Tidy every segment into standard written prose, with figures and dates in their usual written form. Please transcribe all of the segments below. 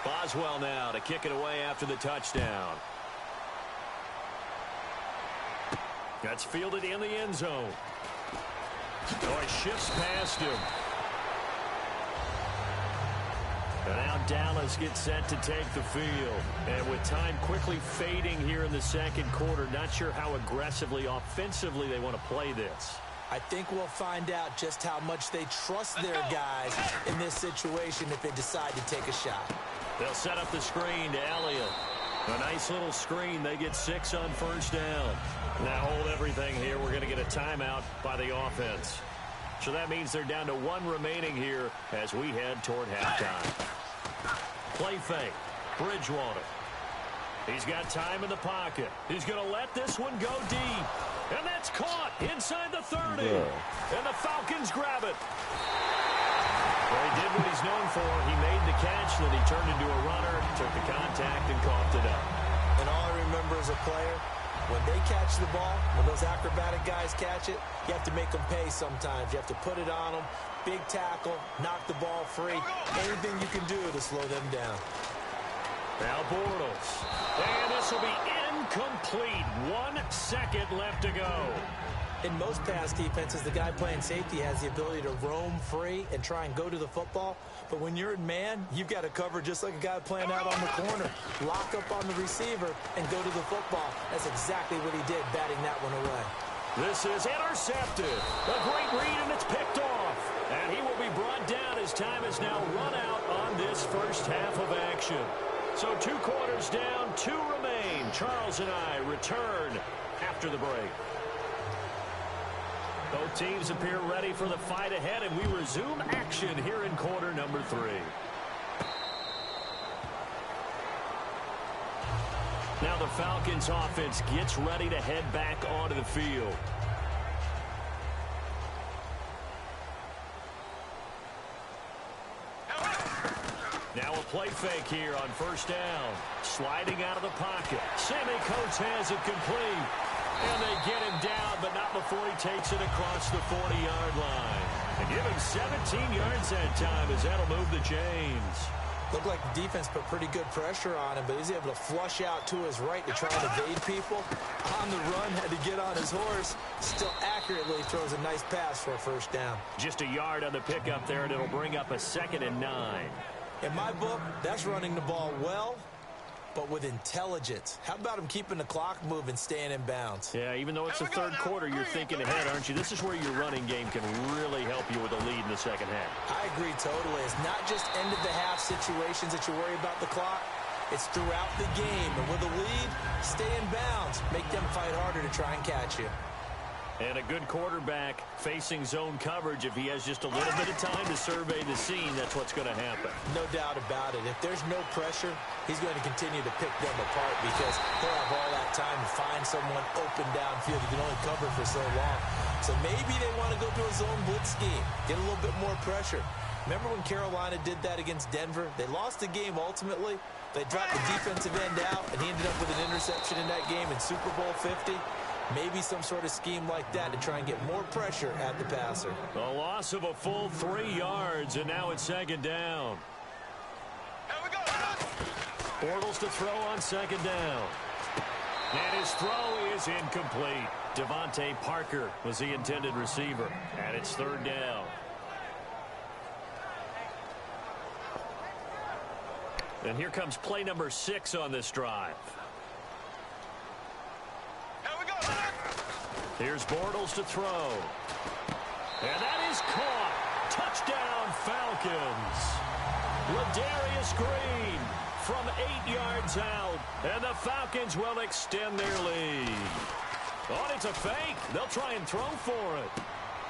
Boswell now to kick it away after the touchdown. That's fielded in the end zone. Oh, he shifts past him. And now Dallas gets set to take the field. And with time quickly fading here in the second quarter, not sure how aggressively, offensively they want to play this. I think we'll find out just how much they trust their guys in this situation if they decide to take a shot. They'll set up the screen to Elliott. A nice little screen. They get 6 on first down. Now hold everything here. We're going to get a timeout by the offense. So that means they're down to 1 remaining here as we head toward halftime. Play fake. Bridgewater. He's got time in the pocket. He's going to let this one go deep. And that's caught inside the 30. And the Falcons grab it. Well, he did what he's known for. He made the catch, then he turned into a runner, took the contact, and coughed it up. And all I remember as a player, when they catch the ball, when those acrobatic guys catch it, you have to make them pay sometimes. You have to put it on them, big tackle, knock the ball free. Anything you can do to slow them down. Now Bortles. And this will be incomplete. 1 second left to go. In most pass defenses, the guy playing safety has the ability to roam free and try and go to the football. But when you're in man, you've got to cover just like a guy playing out on the corner. Lock up on the receiver and go to the football. That's exactly what he did, batting that one away. This is intercepted. A great read, and it's picked off. And he will be brought down as time is now run out on this first half of action. So 2 quarters down, 2 remain. Charles and I return after the break. Both teams appear ready for the fight ahead, and we resume action here in quarter number 3. Now the Falcons offense gets ready to head back onto the field. Now a play fake here on first down. Sliding out of the pocket. Sammy Coates has it complete. And they get him down, but not before he takes it across the 40-yard line. And give him 17 yards that time as that'll move the chains. Looked like the defense put pretty good pressure on him, but he's able to flush out to his right to try and evade people. On the run, had to get on his horse. Still accurately throws a nice pass for a first down. Just a yard on the pickup there, and it'll bring up a 2nd and 9. In my book, that's running the ball well, but with intelligence. How about him keeping the clock moving, staying in bounds? Yeah, even though it's the third quarter, you're thinking ahead, aren't you? This is where your running game can really help you with a lead in the second half. I agree totally. It's not just end-of-the-half situations that you worry about the clock. It's throughout the game. And with a lead, stay in bounds. Make them fight harder to try and catch you. And a good quarterback facing zone coverage, if he has just a little bit of time to survey the scene, that's what's going to happen. No doubt about it. If there's no pressure, he's going to continue to pick them apart because he'll have all that time to find someone open downfield. He can only cover for so long. So maybe they want to go to a zone blitz scheme, get a little bit more pressure. Remember when Carolina did that against Denver? They lost the game ultimately. They dropped the defensive end out, and he ended up with an interception in that game in Super Bowl 50. Maybe some sort of scheme like that to try and get more pressure at the passer. A loss of a full 3 yards, and now it's 2nd down. Bortles to throw on 2nd down. And his throw is incomplete. Devontae Parker was the intended receiver, and it's 3rd down. And here comes play number 6 on this drive. Here's Bortles to throw. And that is caught. Touchdown, Falcons. Ladarius Green from 8 yards out. And the Falcons will extend their lead. Oh, it's a fake. They'll try and throw for it.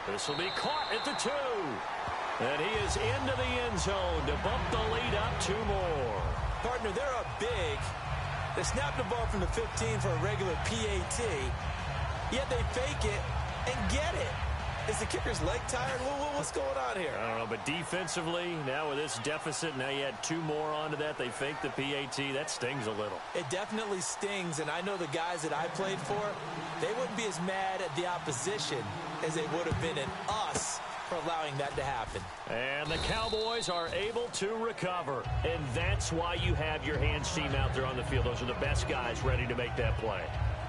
This will be caught at the 2. And he is into the end zone to bump the lead up 2 more. Partner, they're up big. They snapped the ball from the 15 for a regular PAT. Yet they fake it and get it. Is the kicker's leg tired? What's going on here? I don't know, but defensively, now with this deficit, now you add 2 more onto that. They fake the PAT. That stings a little. It definitely stings, and I know the guys that I played for, they wouldn't be as mad at the opposition as they would have been at us for allowing that to happen. And the Cowboys are able to recover. And that's why you have your hands team out there on the field. Those are the best guys ready to make that play.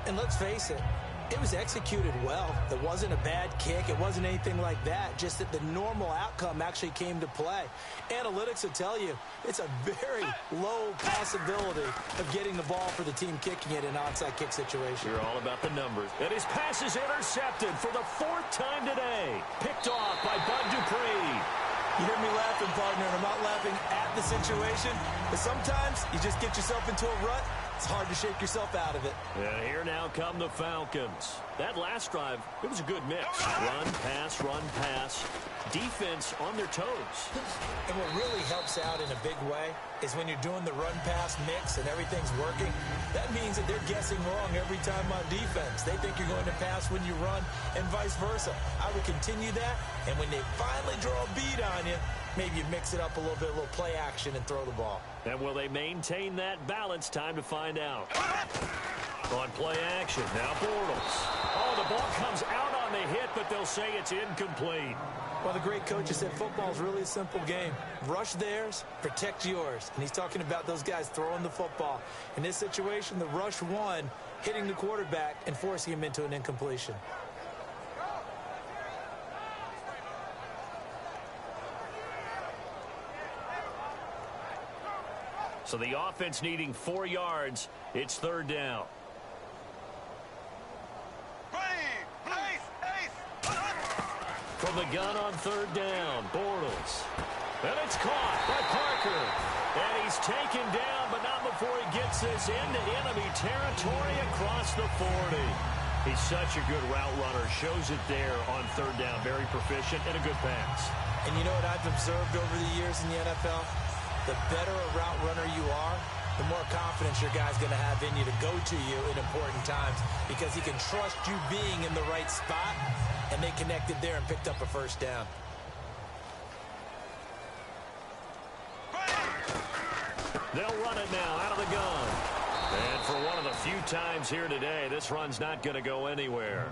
And let's face it, it was executed well. It wasn't a bad kick. It wasn't anything like that. Just that the normal outcome actually came to play. Analytics will tell you it's a very low possibility of getting the ball for the team kicking it in an onside kick situation. You're all about the numbers. And his pass is intercepted for the 4th time today. Picked off by Bud Dupree. You hear me laughing, partner, and I'm not laughing at the situation, but sometimes you just get yourself into a rut. It's hard to shake yourself out of it. And here now come the Falcons. That last drive, it was a good mix. Run, pass. Defense on their toes. And what really helps out in a big way is when you're doing the run-pass mix and everything's working, that means that they're guessing wrong every time on defense. They think you're going to pass when you run and vice versa. I would continue that, and when they finally draw a bead on you, maybe you mix it up a little bit, a little play action, and throw the ball. And will they maintain that balance? Time to find out. On play action, now Bortles. Oh, the ball comes out on the hit, but they'll say it's incomplete. Well, the great coach has said football is really a simple game. Rush theirs, protect yours. And he's talking about those guys throwing the football. In this situation, the rush won, hitting the quarterback and forcing him into an incompletion. So the offense needing 4 yards. It's 3rd down. From the gun on 3rd down, Bortles. And it's caught by Parker. And he's taken down, but not before he gets this into enemy territory across the 40. He's such a good route runner. Shows it there on 3rd down. Very proficient and a good pass. And you know what I've observed over the years in the NFL? The better a route runner you are, the more confidence your guy's going to have in you to go to you in important times because he can trust you being in the right spot, and they connected there and picked up a 1st down. They'll run it now out of the gun. And for one of the few times here today, this run's not going to go anywhere.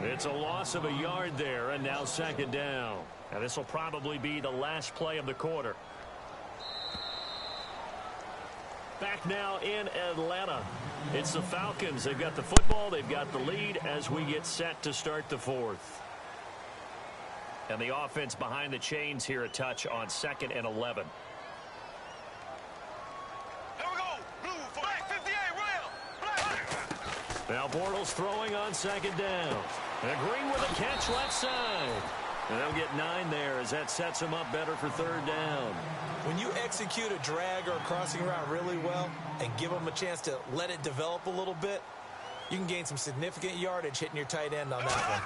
It's a loss of a yard there, and now 2nd down. And this will probably be the last play of the quarter. Back now in Atlanta. It's the Falcons. They've got the football. They've got the lead as we get set to start the 4th. And the offense behind the chains here a touch on 2nd and 11. Here we go. Blue for back 58. Rail. Now Bortles throwing on 2nd down. And Green with a catch left side. And they'll get 9 there as that sets them up better for 3rd down. When you execute a drag or a crossing route really well and give them a chance to let it develop a little bit, you can gain some significant yardage hitting your tight end on that one.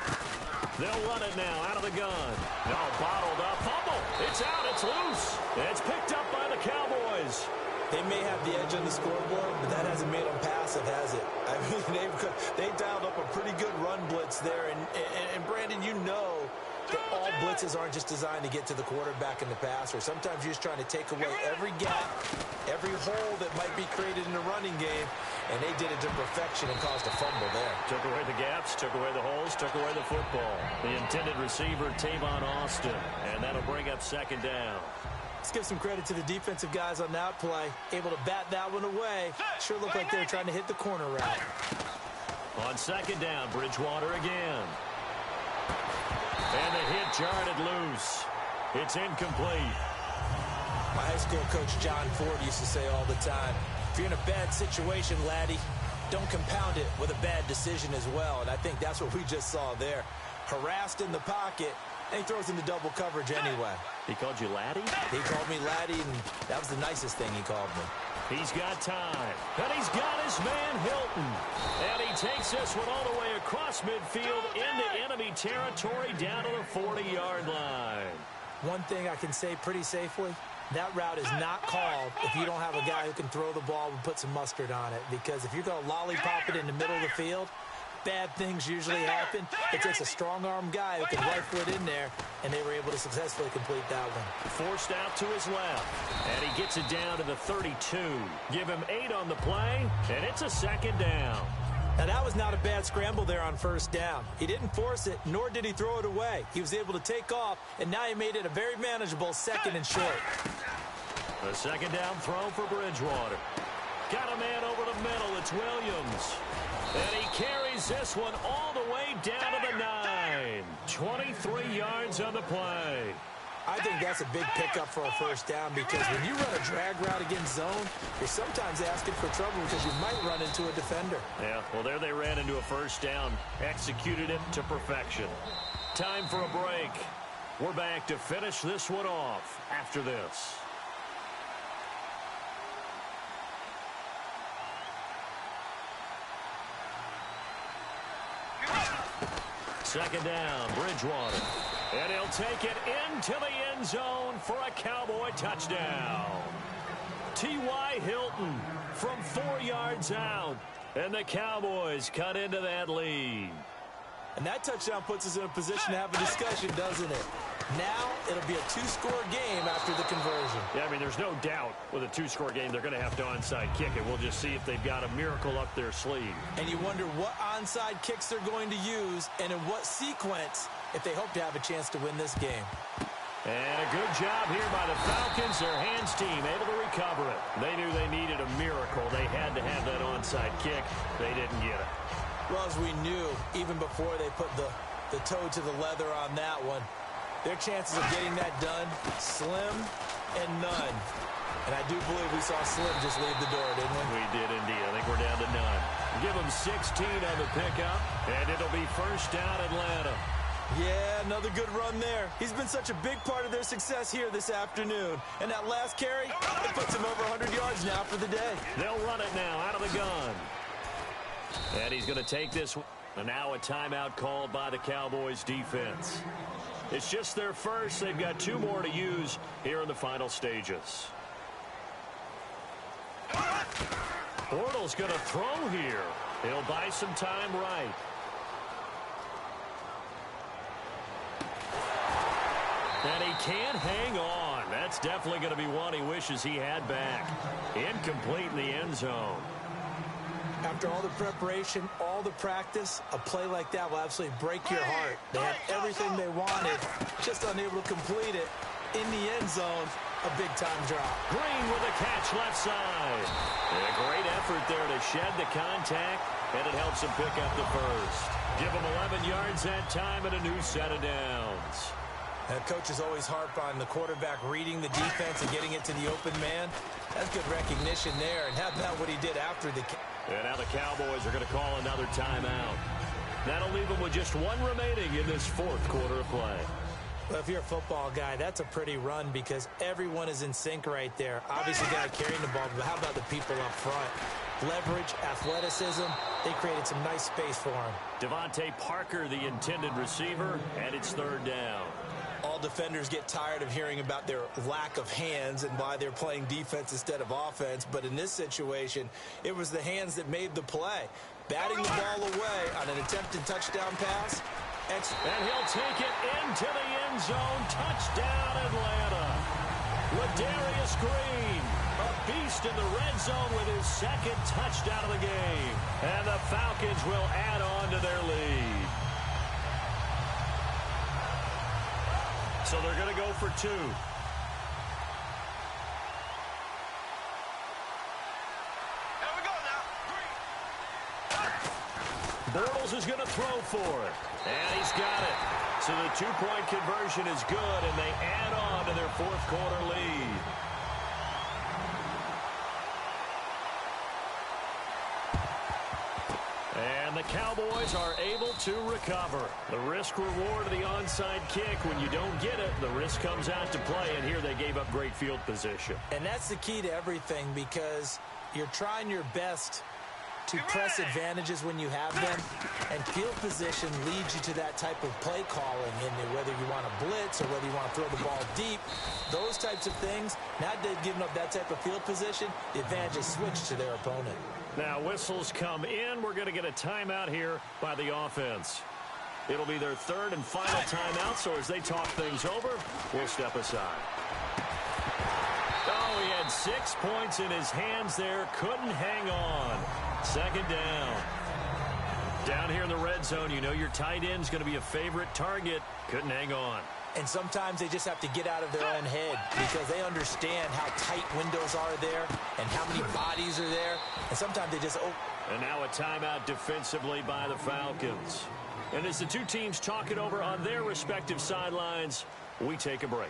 They'll run it now out of the gun. No, bottled up. Fumble. It's out. It's loose. It's picked up by the Cowboys. They may have the edge on the scoreboard, but that hasn't made them passive, has it? I mean, they dialed up a pretty good run blitz there. And Brandon, you know that all blitzes aren't just designed to get to the quarterback and the passer. Sometimes you're just trying to take away every gap, every hole that might be created in the running game, and they did it to perfection and caused a fumble there. Took away the gaps, took away the holes, took away the football. The intended receiver, Tavon Austin, and that'll bring up 2nd down. Let's give some credit to the defensive guys on that play. Able to bat that one away. Sure looked like they were trying to hit the corner route. On 2nd down, Bridgewater again. And the hit jarred it loose. It's incomplete. My high school coach, John Ford, used to say all the time, if you're in a bad situation, laddie, don't compound it with a bad decision as well. And I think that's what we just saw there. Harassed in the pocket, and he throws into double coverage anyway. He called you laddie? He called me laddie, and that was the nicest thing he called me. He's got time. And he's got his man Hilton. And he takes this one all the way across midfield into enemy territory down to the 40-yard line. One thing I can say pretty safely, that route is not called if you don't have a guy who can throw the ball and put some mustard on it. Because if you're going to lollipop it in the middle of the field, bad things usually happen. It takes a strong-arm guy who can rifle it in there, and they were able to successfully complete that one. Forced out to his left, and he gets it down to the 32. Give him 8 on the play, and it's a 2nd down. Now, that was not a bad scramble there on first down. He didn't force it, nor did he throw it away. He was able to take off, and now he made it a very manageable second and short. The second down throw for Bridgewater. Got a man over the middle. It's Williams. And he carries this one all the way down to the 9. 23 yards on the play. I think that's a big pickup for a first down because when you run a drag route against zone, you're sometimes asking for trouble because you might run into a defender. Yeah, well, there they ran into a first down. Executed it to perfection. Time for a break. We're back to finish this one off after this. Second down, Bridgewater. And he'll take it into the end zone for a Cowboy touchdown. T.Y. Hilton from 4 yards out. And the Cowboys cut into that lead. And that touchdown puts us in a position to have a discussion, doesn't it? Now it'll be a two-score game after the conversion. Yeah, I mean, there's no doubt with a two-score game they're going to have to onside kick it. We'll just see if they've got a miracle up their sleeve. And you wonder what onside kicks they're going to use and in what sequence if they hope to have a chance to win this game. And a good job here by the Falcons. Their hands team able to recover it. They knew they needed a miracle. They had to have that onside kick. They didn't get it. Well, as we knew, even before they put the toe to the leather on that one, their chances of getting that done, slim and none. And I do believe we saw Slim just leave the door, didn't we? We did indeed. I think we're down to none. Give them 16 on the pickup, and it'll be first down Atlanta. Yeah, another good run there. He's been such a big part of their success here this afternoon. And that last carry, it puts him over 100 yards now for the day. They'll run it now out of the gun. And he's going to take this one. And now a timeout called by the Cowboys defense. It's just their first. They've got 2 more to use here in the final stages. Bortles going to throw here. He'll buy some time right. And he can't hang on. That's definitely going to be one he wishes he had back. Incomplete in the end zone. After all the preparation, all the practice, a play like that will absolutely break your heart. They had everything they wanted, just unable to complete it. In the end zone, a big-time drop. Green with a catch left side. And a great effort there to shed the contact, and it helps him pick up the first. Give him 11 yards that time and a new set of downs. And coaches always harp on the quarterback reading the defense and getting it to the open man. That's good recognition there. And how about what he did after the... And now the Cowboys are going to call another timeout. That'll leave them with just 1 remaining in this 4th quarter of play. Well, if you're a football guy, that's a pretty run because everyone is in sync right there. Obviously, the guy carrying the ball, but how about the people up front? Leverage, athleticism, they created some nice space for him. Devontae Parker, the intended receiver, and it's 3rd down. All defenders get tired of hearing about their lack of hands and why they're playing defense instead of offense. But in this situation, it was the hands that made the play. Batting the ball away on an attempted touchdown pass. And he'll take it into the end zone. Touchdown, Atlanta. Ladarius Green, a beast in the red zone with his 2nd touchdown of the game. And the Falcons will add on to their lead. So they're going to go for 2. Bortles is going to throw for it. And he's got it. So the 2-point conversion is good, and they add on to their 4th quarter lead. And the Cowboys are able to recover. The risk-reward of the onside kick, when you don't get it, the risk comes out to play, and here they gave up great field position. And that's the key to everything because you're trying your best to press advantages when you have them, and field position leads you to that type of play calling, and whether you want to blitz or whether you want to throw the ball deep, those types of things. Now they've given up that type of field position, the advantage is switched to their opponent. Now whistles come in. We're going to get a timeout here by the offense. It'll be their 3rd and final timeout, so as they talk things over, we'll step aside. Oh, he had 6 points in his hands there. Couldn't hang on. 2nd down. Down here in the red zone, you know your tight end's going to be a favorite target. Couldn't hang on. And sometimes they just have to get out of their own head because they understand how tight windows are there and how many bodies are there. And sometimes they just... And now a timeout defensively by the Falcons. And as the two teams talk it over on their respective sidelines, we take a break.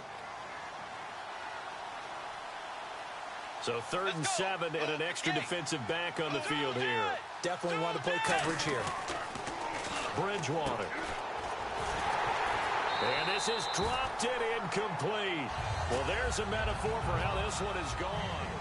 So 3rd and 7 and an extra defensive back on the field here. Definitely want to play coverage here. Bridgewater. And this is dropped it incomplete. Well, there's a metaphor for how this one is gone.